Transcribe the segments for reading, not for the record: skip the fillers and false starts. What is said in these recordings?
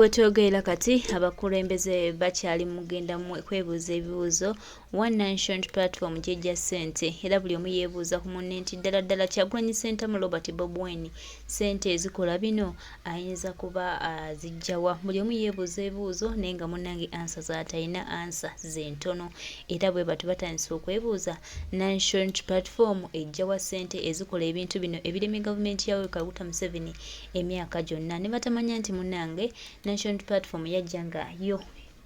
Wetwogerera kati abakulembeze bakyali mugenda kwebuuza ebibuuzo One Nation Platform jejja ssente era buli omu yeebuuza ku munne nti ddala Kyagulanyi Ssentamu Robert Bobi Wine ssente ezikola bino ayinza kuba azijjawa. Buli omu yeebuuza ebibuuzo naye nga munnange ansa z'atalina ansa ze ntono era bwe bati batandise okwebuuza Nation Platform ejjawa ssente ezikola ebintu bino ebiremye gavumenti ya Kaguta Museveni emyaka gyonna ne batamanya nti munnange Nation Platform yajjanga yo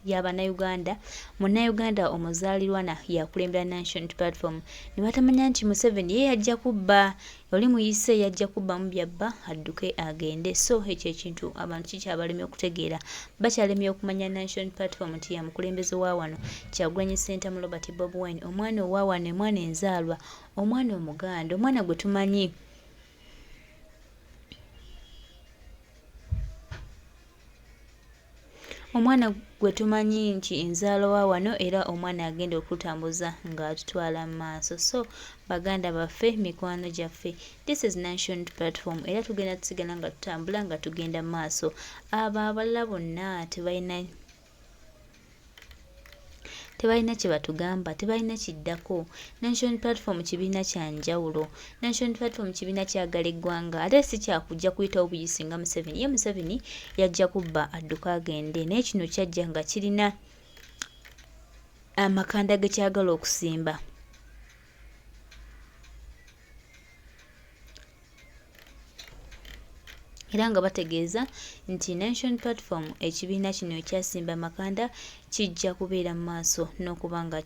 y'Abannayuganda Munnayuganda omuzaalirwana yakulembera Nation Platform ne batamanya nti Museveni ye yajja kubba oli muyise yajja kubba mu byabba adduke agende. So ekyo ekintu abantu kikyabalemye okutegeera bakyalemye okumanya Nation Platform nti yamukulembeze wa wano Kyagulanyi Ssentamu Robert Bobi Wine omwana owa wano omwana enzaalwa omwana omuganda omwana gwe tumanyi omwana gwe tumanyi nti enzaalo wa wano era omwana agenda okutambuza ng'atutwala mu maaso. So baganda baffe mikwano gyaffe this is Nation Platform era tugenda tusigala nga tutambula nga tugenda mu maaso. Abo abalala bonna tebalina kye batugamba tebalina kiddako. Nation Platform kibiina kya njawulo. Nation Platform kibiina kyagala eggwanga ate si kyakujja kuyitawo buyisi nga Museveni. Ye Museveni yajja kubba adduka agende naye kino kyajja nga kirina amakanda ge kyagala okusimba. Era nga bategeeza nti Nation Platform ekibiina kino ekyasimba amakanda kijja kubeera mu maaso n'okuba nga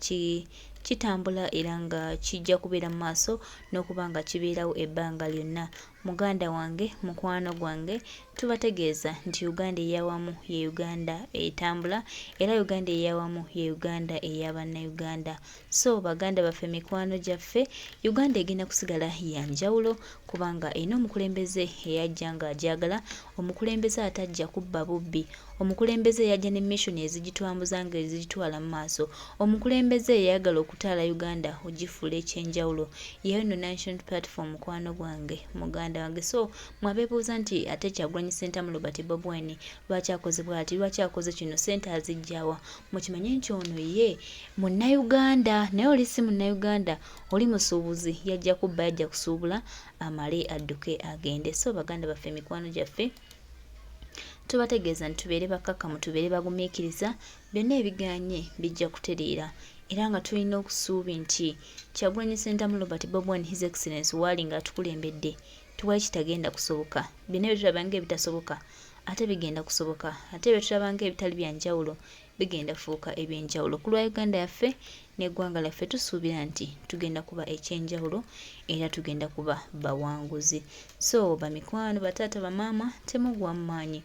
kitambula era nga kijja kubeera mu maaso n'okuba nga kibeerawo ebbanga lyonna. Muganda wange mukwano gwange tubategeeza nti Uganda ey'awamu ye Uganda etambula era Uganda ey'awamu ye Uganda ey'Abannayuganda. So baganda baffe mikwano gyaffe Uganda egenda kusigala ya njawulo kubanga erina omukulembeze eyajja nga agyagala omukulembeze atajja kubba bubbi omukulembeze yajja ne mission ezigitwambuza nga ezigitwala mu maaso omukulembeze eyagala okutaala Uganda ogifuula ekyenjawulo yeyo no Nation Platform mukwano gwange muganda wange. So mwabeebuuza nti ate Kyagulanyi Ssentamu Robert Bobi Wine lwaki akoze bw'ati lwaki akoze kino ssente azijjawa mukimanye nti ono ye Munnayuganda naye oli si Munnayuganda oli musuubuzi yajja kubba yajja kusuubula amale adduke agende. So baganda baffe mikwano gyaffe tubategeeza nti tubeere bakkakkamu tubeere bagumiikiriza byonna ebiganye bijja kutereera era nga tulina okusuubi nti Kyagulanyi Ssentamu Robert Bobi Wine His Excellency waali nga atukulembedde tuwali kitagenda kusoboka byonna bye tulabanga ebitasoboka ate bigenda kusoboka ate bye tulabanga ebitali bya njawulo bigenda fuuka ebyenjawulo. Ku lwa Uganda yaffe n'eggwanga lyaffe tusuubira nti tugenda kuba ekyenjawulo era tugenda kuba bawanguzi. So bamikwano bataata bamaama temugwa mu maanyi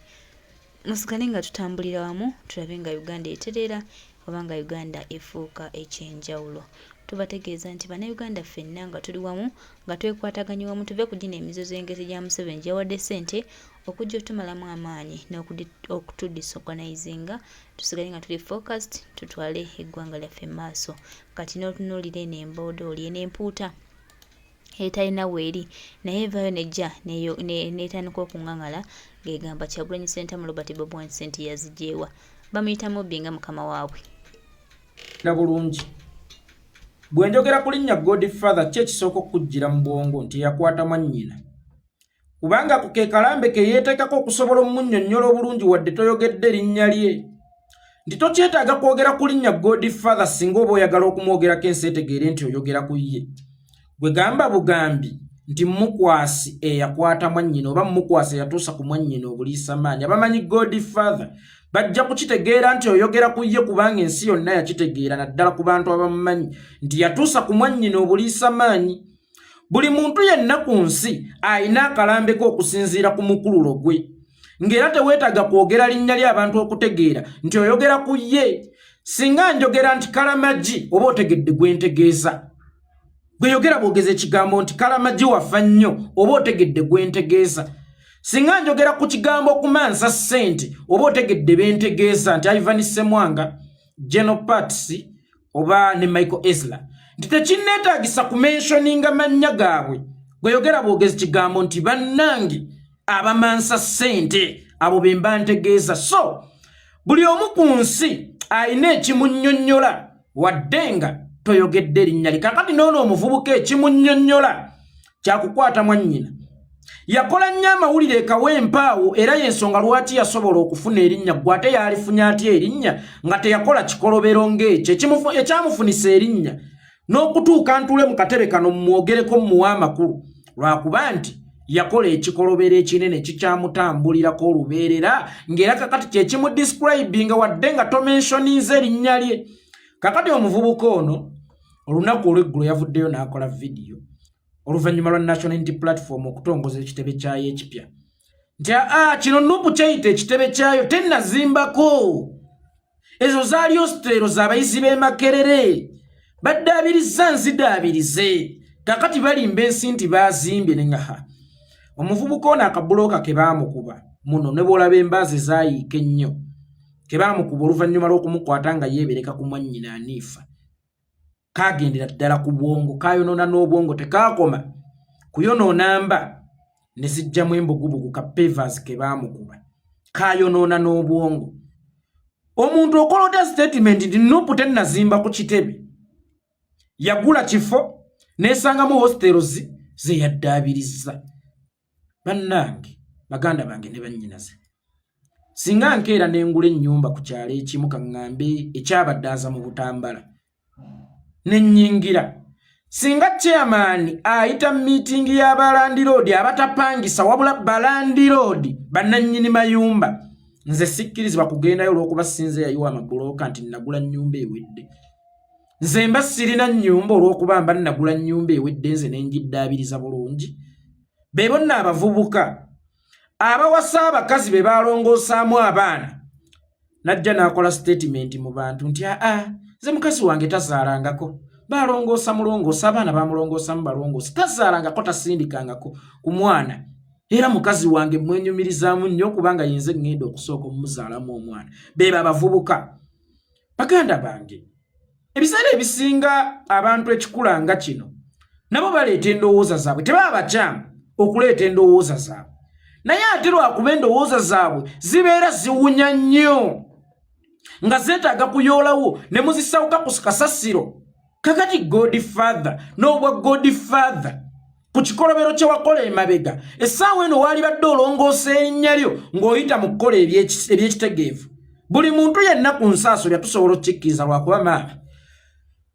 musigale nga tutambulira wamu tulabe nga Uganda etereera obanga Uganda efuuka ekyenjawulo. Tubategeeza nti Bannayuganda ffenna nga tuli wamu nga twekwataganye wamu tuve ku gino emizozo engeri gya Museveni gyawadde ssente okujja otumalamu amaanyi n'okutuddisorganizinga tusigale nga tuli focused tutwale eggwanga lyaffe mu maaso. Kati n'otunuulira eno emboodo oli n'empuuta etalina weeri naye evaayo nejja n'etandika okuŋŋaŋala ng'egamba Kyagulanyi Ssentamu Robert Bobi Wine ssente yazigyeewa bamuyita mubbi nga mukama waabwe. Na bulungi bwe njogera ku linnya Godfather kye kisooka okujjira mu bwongo nti yakwata mwannyina kubanga ku ke kalambe ke yeeteekako okusobola omunnyonnyola obulungi wadde toyogedde linnya lye nti tokyetaaga kwogera ku linnya Godfather singa oba oyagala okumwogerako ensi etegeere nti oyogera ku ye. Gwe gamba bugambi nti mukwasi eyakwata mwannyina oba mukwasi eyatuusa ku mwannyina obuliisamaanyi abamanyi Godfather bajja kukitegeera nti oyogera ku ye kubanga ensi yonna yakitegeera naddala ku bantu abamumanyi nti yatuusa ku mwannyina obuliisamaanyi. Buli muntu yenna ku nsi ayina akalambeko okusinziira ku mukululo gwe ng'era teweetaaga kwogera linnya ly'abantu okutegeera nti oyogera ku ye. Singa njogera nti Kalamagi oba otegedde gwe ntegeeza gwe yogera bwogeza ekigambo nti Kalamagi wafa nnyo oba otegedde gwe ntegeeza. Singa njogera ku kigambo okumansa ssente oba otegedde bentegeeza nti Ivan Ssemwanga General Patsi oba ne Michael Ezra nti tekinneetaagisa kumentioninga mannya gaabwe gwe yogera bwogeza ekigambo nti bannange abamansa ssente abo bemba ntegeeza. So buli omu ku nsi ayina ekimunnyonnyola waddenga toyogedde erinnya lye. Kakati noono omuvubuka ekimunnyonnyola kyakukwata mwannyina. Yakola nnyo amawulire ekawempaawo era y'ensonga lwaki yasobola okufuna erinnya. Gwe ate yalifunye atya erinnya nga teyakola kikolobero ng'ekyo ekyamufunisa erinnya n'okutuuka ntule mu katebe kano mwogereko mmuwa amakulu lwakuba nti yakola ekikolobero ekinene kikyamutambulirako olubeerera ng'era kakati kyekimudescribinga wadde nga tomensionize erinnya lye. Kakati omuvubuka ono olunaku olw'eggulo yavuddeyo n'akola vidiyo oluvannyuma lwa National Unity Platform okutongoza ekitebe kyayo ekipya nti kino Nuupu kyeyita ekitebe kyayo tennazimbako. Ezo zaali hositeero z'abayizi b'e Makerere baddaabiriza nzidaabirize. Kakati balimba ensi nti baazimbye nengaha. Omuvubuka ono akabulooka ke baamukuba muno ne bw'olaba embaazi zaayiika ennyo ke baamukuba oluvannyuma lw'okumukwata nga yeebereka ku mwannyina Anifa. Kaagendera ddala ku bwongo, kaayonoona n'obwongo tekaakoma kuyonoona mba ne zijjamu embugubugu ka pavers ke baamukuba. Kaayonoona n'obwongo. Omuntu okola otya statement nti Nuupu tennazimba ku kitebe? Yagula kifo n'esangamu hositeero ze yaddaabiriza. Bannange, baganda bange ne bannyinaze. Singa nkeera n'engula ennyumba ku kyalo ekimu kaŋŋambe ekyabadde aza mu Butambala n'ennyingira. Singa chairman ayita meeting y'abalandiroodi abatapangisa wabula balandiroodi bannannyini mayumba, nze sikkirizibwa kugendayo olw'okuba sinze yayiwa amabulooka nti nagula nnyumba ewedde. Nze mba sirina nnyumba olw'okuba mba nagula nnyumba ewedde nze n'engiddaabiriza bulungi. Be bonna abavubuka abawasa abakazi be balongoosaamu abaana najja n'akola statement mu bantu nti nze mukazi wange tazaalangako. Balongoosa mulongoosa abaana bamulongoosamu balongoosa tazaalangako tasindikangako ku mwana. Era mukazi wange mwenyumirizaamu nnyo kubanga yenze ngenda okusooka omumuzaalamu omwana. Beba abavubuka. Baganda bange, ebiseera ebisinga abantu ekikula nga kino nabo baleeta endowooza zaabwe. Tebaba bakyamu okuleeta endowooza zaabwe, naye ate lwakuba endowooza zaabwe zibeera ziwunya nnyo nga zeetaaga kuyoolawo ne muzisawuka ku kasasiro. Kakati Godfather n'obwa Godfather ku kikolobero kye wakola emabega essaawa eno waali badde olongoosa erinnya lyo ng'oyita mu kukola ebyekitegeevu. Buli muntu yenna ku nsaasolya tusobola okukikkiriza lwakuba maama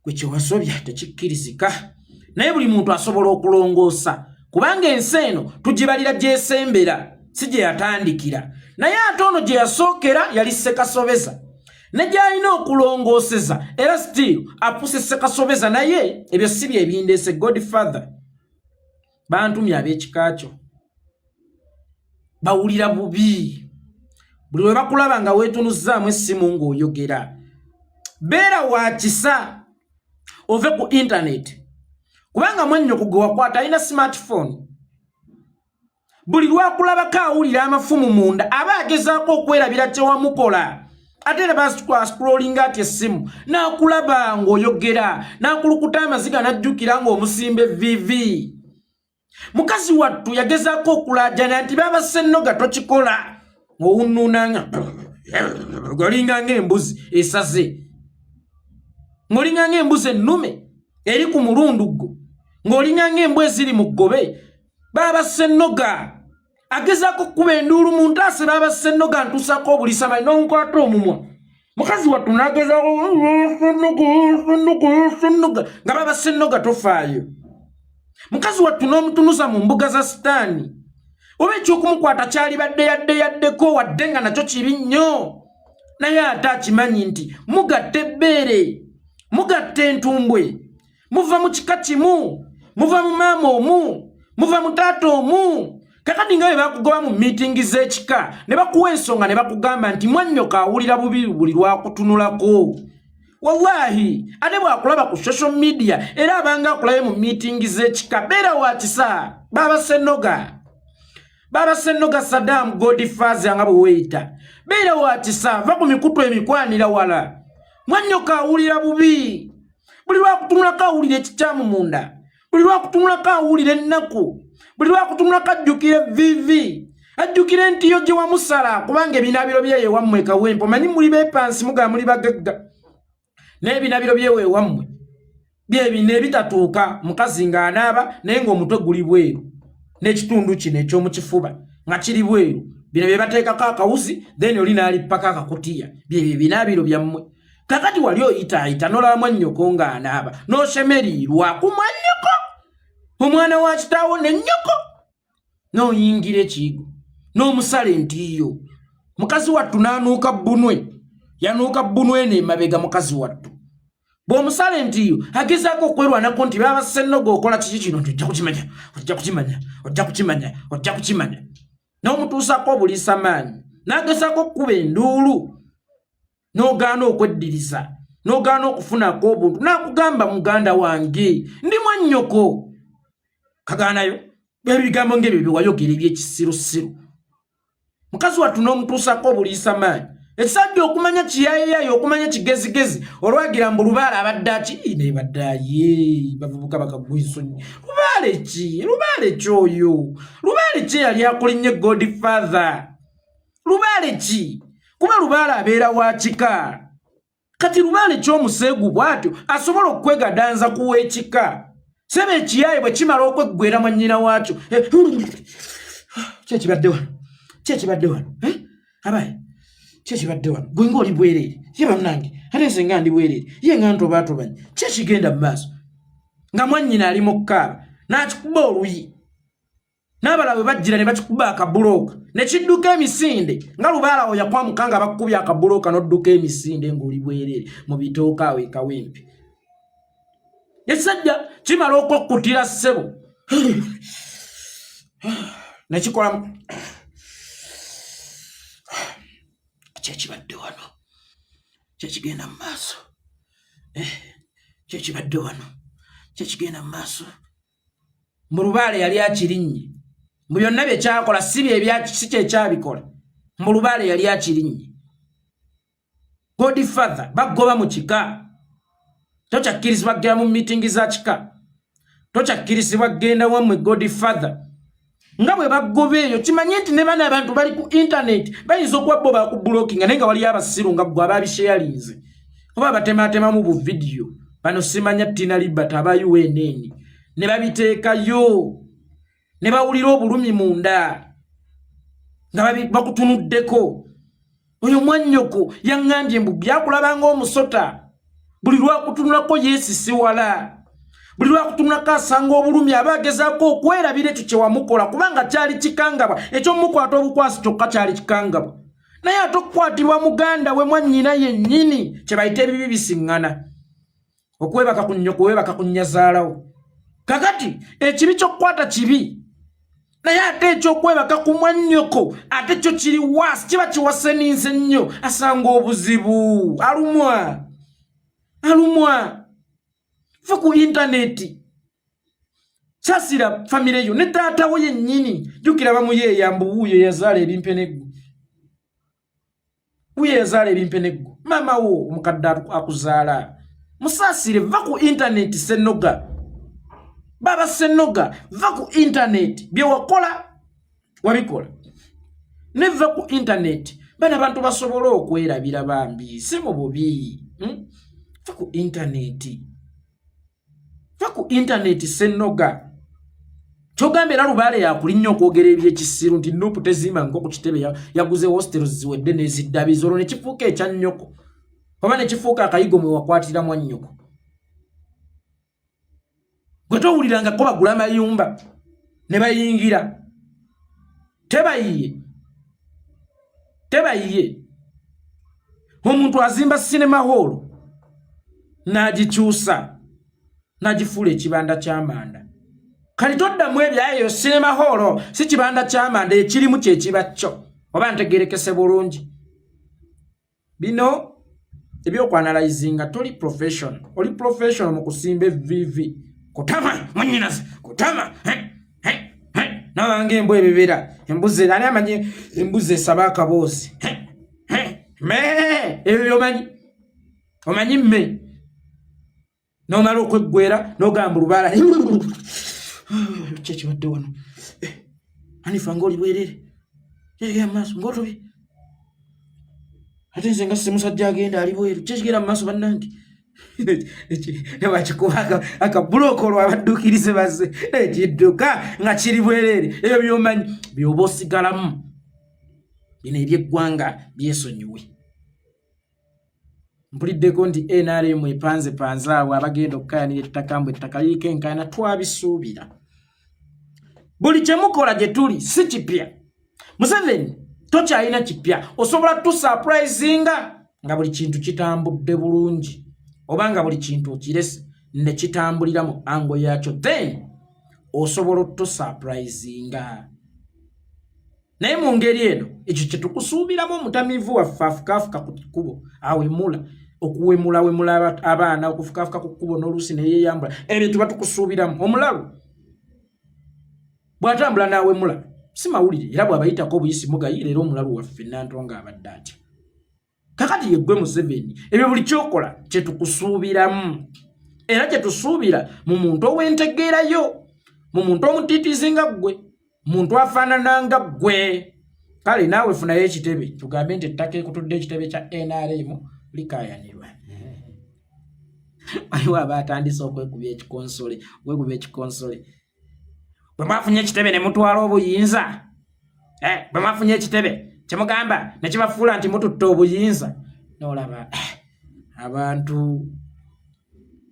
gwe kyewasobya tekikkirizika, naye buli muntu asobola okulongoosa kubanga ensi eno tugibalira gyesembera si gye yatandikira. Naye ate ono gye yasookera yali Sekasobeza ne gy'alina okulongooseza era still apuse Sekasobeza, naye ebyo si bye bindeese. Godfather bantumye ab'ekika kyo bawulira bubi. Buli lwe bakulaba nga weetunuzzaamu essimu ng'oyogera beera wa kisa ove ku internet kubanga mwennyoko gwe wakwata alina smartphone. Buli lwakulabako awulira amafumu munda aba agezaako okwerabira kye wamukola. Ate ne bascrollinga ati essimu n'akulaba ng'oyogera n'akulukuta amaziga n'ajjukira ng'omusimba evvivi. Mukazi wattu yagezaako okulaajana nti baba Ssennoga tokikola ng'owunnuunanga ng'olinga ng'embuzi esaze, ng'olinga ng'embuzi ennume eri ku mulundu gwo, ng'olinga ng'embwa eziri mu ggobe. Baba Ssennoga agezaako kuba enduulu mu ntaase. Baba Ssennoga ntuusako obulisamali n'onkwata omumwa. Mukazi wattu n'agezaako Ssennoga nga Baba Ssennoga tofaayo. Mukazi wattu n'omutunuza mu mbuga za sitaani. Oba ekyokumukwata kyali badde yaddeko wadde nga nakyo kibi nnyo, naye ate akimanyi nti mugatta ebbeere, mugatta entumbwe, muva mu kika kimu, muva mu maama omu, muva mu taata omu. Kakati nga bwe bakugoba mu miitingi z'ekika ne bakuwa ensonga ne bakugamba nti mwannyoko awulira bubi buli lwakutunulako. Wallahi ate bwakulaba ku social media era abanga akulabe mu miitingi z'ekika beera wa kisa. Baba Ssennoga, Baba Ssennoga Saddam Godfather nga bwe weeyita beera wa kisa. Va ku mikutu emikwanira wala. Mwannyoko awulira bubi buli lwakutunulako awulira ekikyamu munda, buli lwakutunulako awulira ennaku, buli lwakutunulako ajjukira evviivi. ajjukire nti yo gye wamusala kubanga ebinabiro bye wammwe kawempo manyi muli bepansi muga muli bagagga n'ebinabiro bye wammwe bye bine bitatuuka mukazi nga anaaba naye ng'omutwe guli bweru n'ekitundu kino eky'omu kifuba nga kiri bweru bino bye bateekako akawuzi then oli n'alippako akakutiya bye binabiro byammwe kakati wali oyitaayita n'olaba mwannyoko ng'anaaba n'oshemerirwa ku mwannyoko omwana wa kitaawo ne nnyoko n'oyingira ekiyigo n'omusale ntiyo mukazi wattu n'anuuka bbunwe yanuuka bbunwe n'emabega mukazi wattu bw'omusale ntiyo agezaako okwerwanako nti baba Ssennoga okola kiki kino nti ojja kukimanya n'omutuusako obuliisa maanyi n'agezaako okkuba enduulu n'ogaana okweddiriza n'ogaana okufunako obuntu n'akugamba muganda wange ndi mwannyoko kagaanayo ebigambo ng'ebyo bye wayogera eby'ekisirusiru mukazi wattu n'omutuusako obuliisa maanyi ekisajja okumanya kiyayeyayo okumanya kigezigezi olwagira mbu lubaale abadde aki nebaddaye bavubuka bakagwa ensonyi lubaale ki oyo lubaale ki yali akulinnye Godfather lubaale ki kuba lubaale abeera wa kika kati lubaale ky'omuseegu bw'atyo asobola okwegadanza kuw'ekika sebe ekiyaye bwe kimala okweggwera mwannyina waakyo kyekibadde wano abaye kyekibadde wano gwe ng'oli bwereere ye bannange ate nze nga ndi bwereere ye nga ntobaatobanye kyekigenda mu maaso nga mwannyina ali mu kkaaba n'akikuba oluyi n'abalala bwe bajjira ne bakikuba akabulooka ne kidduka emisinde nga lubaala awo yakwamuka nga bakukubye akabulooka n'odduka emisinde ng'oli bwereere mu bitooka awo ekawempe ekisajja kimala okwokkutira ssebo ne kikolamu kyekibadde wano kyekigenda mu maaso kyekibadde wano kyekigenda mu maaso mu lubaale yali akirinnye mu byonna bye kyakola si kyekyabikola mu lubaale yali akirinnye Godfather bagoba mu kika tokyakkirizibwa kgenda mu miitingi za kika tokyakkirizibwa kgenda wammwe Godfather nga bwe bagoba eyo kimanye nti ne bana abantu bali ku internet bayinza okuba bo bakubulokinga naye nga waliyo abasiru nga gwe ababisharinze oba batematemamu bu video bano simanya Tina Libat aba UNN ne babiteekayo ne bawulira obulumi munda nga bakutunuddeko oyo mwannyoko yaŋŋambye mbu byakulabanga omusota buli lwakutunulako yeesisiwala buli lwakutunulako asanga obulumi aba agezaako okwerabira ekyo kye wamukola kubanga kyali kikangabwa ekyomukwata obukwasi kyokka kyali kikangabwa naye ate okukwatibwa muganda we mwannyina yennyini kye bayita ebibi bisiŋŋana okwebaka ku nnyoko webaka ku nnyazaalawo kakati ekibi ky'okukwata kibi naye ate ekyokwebaka ku mwannyoko ate kyo kiri waasi kiba kiwaseninze nnyo asanga obuzibu alumwa fa ku intaneti sasira famire yo ne taatawo yennyini jjukira bamuyeeya mbu wuuyo yazaala ebimpeneggo maama wo omukadde akuzaala musaasire va ku intaneti Ssennoga baba Ssennoga va ku intaneti bye wakola wabikola ne va ku intaneti bana abantu basobole okwerabira bambi si mu bubi va ku intaneti Ssennoga kyogamba era lubaale yakulinnya okwogera ebyekisiru nti Nuupu tezimba nko ku kitebe yaguze hostels ziwedde n'eziddabizo olwo ne kifuuka ekya nnyoko oba ne kifuuka akayigo mwe wakwatira mwannyoko gwe towulirangako bagula mayumba ne bayingira tebayiye omuntu azimba sinema hall n'agikyusa n'agifuula ekibanda ky'amanda kali toddamu ebyayo sinema hall si kibanda ky'amanda ekirimu kyekiba kyo oba ntegerekese bulungi bino ebyokwanalizinga toli professional oli professional mu kusimba evivi kutama mwannyinaze kutama nawange embwa ebibera embuzi ani amanyi embuzi esaba akaboozi ebyo byomanyi omanyi mme n'omala okweggwera n'ogamba lubaala kyekibadde wano anifa nga oli bwerere Kyekigera mu maaso ng'otobi ate nze nga simusajja agenda ali bweru kyekigera mu maaso bannange bakikuba akabulooka olwo abadduukirize bazze ekidduka nga kiri bwereere ebyo by'omanyi by'oba osigalamu bino eby'eggwanga byesonyiwe. Mpuliddeko nti NRM epanzepanze abo abagenda okukayanira ettaka mbu ettaka liriko enkaayana twabisuubira. Buli kye mukola gye tuli si kipya. Museveni tokyalina kipya, osobola tusapurayizinga nga buli kintu kitambudde bulungi oba nga buli kintu okirese ne kitambulira mu ango yakyo, then osobola otusapurayizinga. Naye mu ngeri eno ekyo kye tukusuubiramu omutamiivu waffe afukaafuka ku kkubo awemula okuwemulawemula abaana okufukaafuka ku kkubo n'oluusi ne yeeyambula, ebyo tuba tukusuubiramu. Omulalu bw'atambula n'awemula si mawulire era bw'abayitako obuyisi mugayi, era omulalu waffe Nantonga abadde atya. Kakati yeggwe Museveni ebyo buli kyokola kye tukusuubiramu era kye tusuubira mu muntu ow'entegeerayo, mu muntu omutiitiizi nga ggwe, muntu afaanana nga ggwe. Kale naawe funayo ekitebe tugambe nti ettaka ekutudde ekitebe kya NRM likaayanirwa. Waliwo abaatandise okwekubya ekikonsole. Bwe mwafunye ekitebe ne mutwala obuyinza, bwe mwafunye ekitebe kyemugamba ne kibafuula nti mututta obuyinza, n'olaba abantu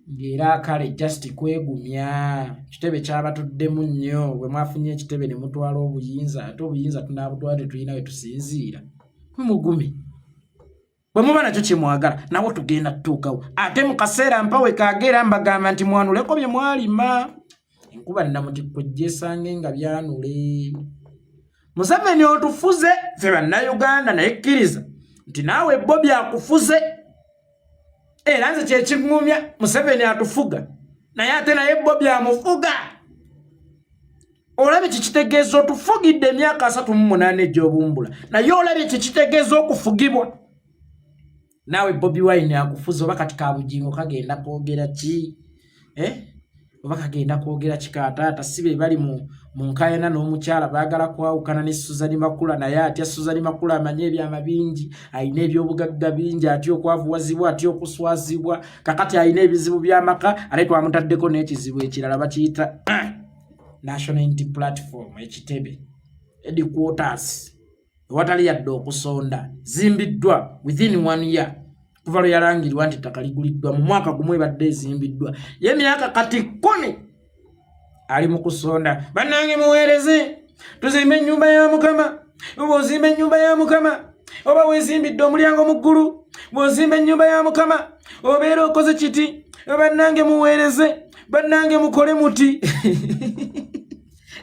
ng'era kale just kwegumya. Kitebe kyabatuddemu nnyo. Bwe mwafunye ekitebe ne mutwala obuyinza, ate obuyinza tunaabutwala tetulina we tusinziira. Mumugume. Bwe muba nakyo kye mwagala nawo tugenda tutuukawo. Ate mu kaseera mpawe kaagera mbagamba nti mwanuleko bye mwalima. Enkuba nnamutikko gyesange nga byanule. Museveni otufuze ffe bannayuganda, naye kkiriza nti naawe Bobi akufuze. Era nze kye kiŋŋumya, Museveni atufuga naye ate naye Bobi amufuga. Olabye kikitegeeza otufugidde emyaka 38 egy'obumbula, naye olabye kikitegeeza okufugibwa. Naawe Bobi Wine akufuza oba kati kabugingo kagenda kwogera ki? Oba kagenda kwogera kikaataata si be bali mu nkaayana n'omukyala baagala kwawukana ne Suzani Makula, naye atya Suzani Makula amanyi ebyama bingi, alina ebyobugagga bingi, atya okwavuwazibwa, atya okuswazibwa, kakati alina ebizibu by'amaka, ate twamutaddeko n'ekizibu ekirala bakiyita National Unity Platform Ekitebe headquarters ewatali yadde okusonda, zimbiddwa within 1 year kuva lwe yalangirwa nti ettaka liguliddwa. Mu mwaka gumu ebadde ezimbiddwa, y'emyaka kati 10 ali mu kusonda. Bannange muweereze tuzimbe ennyumba ya Mukama. Oba ozimba ennyumba ya Mukama, oba weezimbidde omulyango mu ggulu, bw'ozimba ennyumba ya Mukama obeera okoze kiti. Bannange muweereze, bannange mukole muti.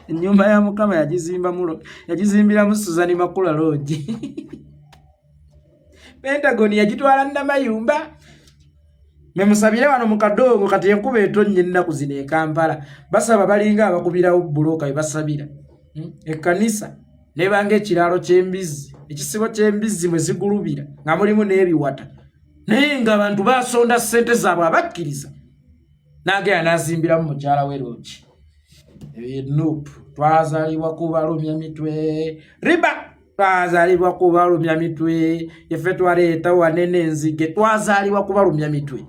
Ennyumba ya Mukama yagizimbira mu Suzani Makula Lodge. Pentagon yagitwala Namayumba. Memusabire wano mu kadongo kati enkuba etonnye ennaku zino e Kampala. Basaba balinga abakubirawo bbulooka we basabira. Ekkanisa nebanga ekiraalo ky'embizzi, ekisibo ky'embizzi mwe zigulubira nga mulimu n'ebiwata, naye ng'abantu basonda ssente zaabwe abakkiriza. N'agenda n'azimbiramu mukyala we Lodge. Nope. Twazaalibwa kubalumya mitwe. Riba twazaalibwa kubalumya mitwe. Yeffe twaleeta wanene enzige, twazaalibwa kubalumya mitwe.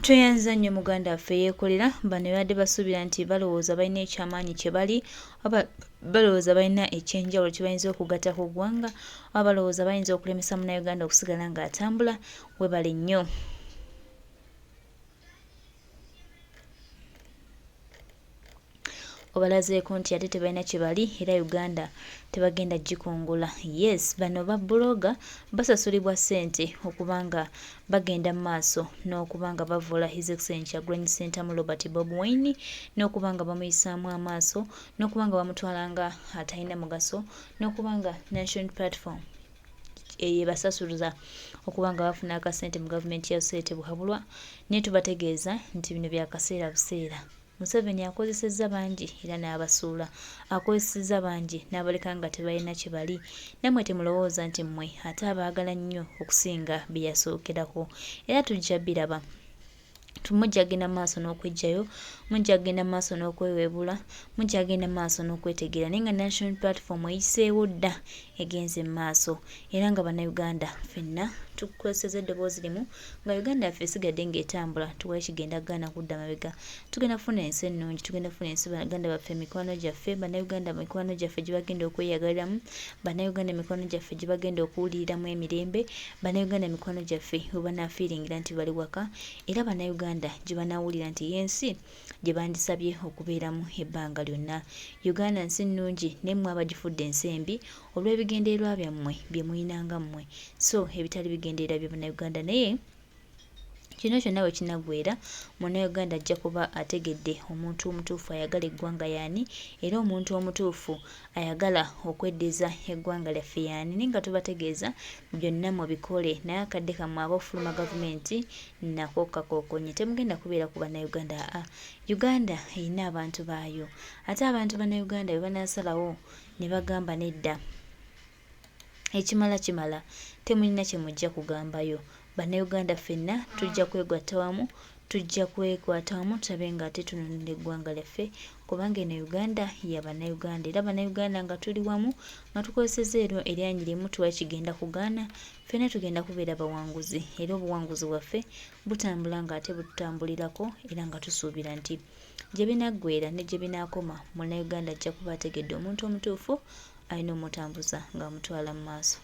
Tweyanza nnyo muganda waffe yeekolera. Bano badde basuubira nti balowooza balina ekyamaanyi kye bali, oba balowooza balina ekyenjawulo kye bayinza okugatta ku ggwanga, oba balowooza bayinza okulemesa munnayuganda okusigala ng'atambula. Webale nnyo. obalazeeko nti ate tebalina kye bali era Uganda tebagenda gikongola. Yes, bano ba bloga basasulibwa ssente okubanga bagenda mu maaso n'okubanga bavula His Excellency Kyagulanyi Ssentamu Robert Bobi Wine n'okubanga bamuyisaamu amaaso n'okubanga bamutwalanga atalina mugaso n'okubanga Nation Platform basasuliza okubanga bafuna akasente mu gavumenti ya Sete Buhabulwa. Naye tubategeeza nti bino bya kaseera buseera. Museveni akozesezza bangi era n'abasuula, akozesezza bangi n'abaleka nga tebalina kye bali. Nammwe temulowooza nti mmwe ate abaagala nnyo okusinga bye yasookerako, era tujja biraba. Mujja genda maaso n'okwejjayo, mujja genda maaso n'okweweebula, mujja genda maaso n'okwetegeera, naye nga National Platform eyiseewo dda egenze maaso era nga bannayuganda ffenna tukozesezza eddoboozi limu nga Uganda yaffe esigadde ng'etambula tuwaye kigenda gaana kudda mabega. Tugenda kufuna ensi ennungi, tugenda kufuna ensi Baganda baffe mikwano gyaffe, bannayuganda mikwano gyaffe gye bagenda okweyagaliramu, bannayuganda mikwano gyaffe gye bagenda okuwuliriramu emirembe, bannayuganda mikwano gyaffe we banaafiiringira nti bali waka, era bannayuganda gye banaawulira nti y'ensi gye bandisabye okubeeramu ebbanga lyonna. Uganda nsi nnungi naye mmwe abagifudde ensi embi olw'ebigendererwa byammwe bye muyinanga mmwe, so ebitali bigendererwa bya bannayuganda. Naye kino kyonna bwe kinaggweera, munnayuganda ajja kuba ategedde omuntu omutuufu ayagala eggwanga yaani, era omuntu omutuufu ayagala okweddiza eggwanga lyaffe yaani. Naye nga tubategeeza byonna mubikole, naye akadde kammwe ab'ofuluma gavumenti nako kakookonye. Temugenda kubeera ku bannayuganda. Uganda erina abantu baayo, ate abantu bannayuganda bwe banaasalawo ne bagamba nedda ekimala kimala, temulina kye mujja kugambayo. Bannayuganda ffenna tujja kwegatta wamu, tujja kwekwata wamu tulabe nga ate tununula eggwanga lyaffe, kubanga eno Uganda ya bannayuganda, era bannayuganda nga tuli wamu nga tukozesezza eryanyi limu tuwaye kigenda kugaana, ffenna tugenda kubeera bawanguzi, era obuwanguzi bwaffe butambula nga ate bututambulirako, era nga tusuubira nti gye binaggweera ne gye binaakoma munnayuganda ajja kuba ategedde omuntu omutuufu alina omutambuza ng'amutwala mu maaso.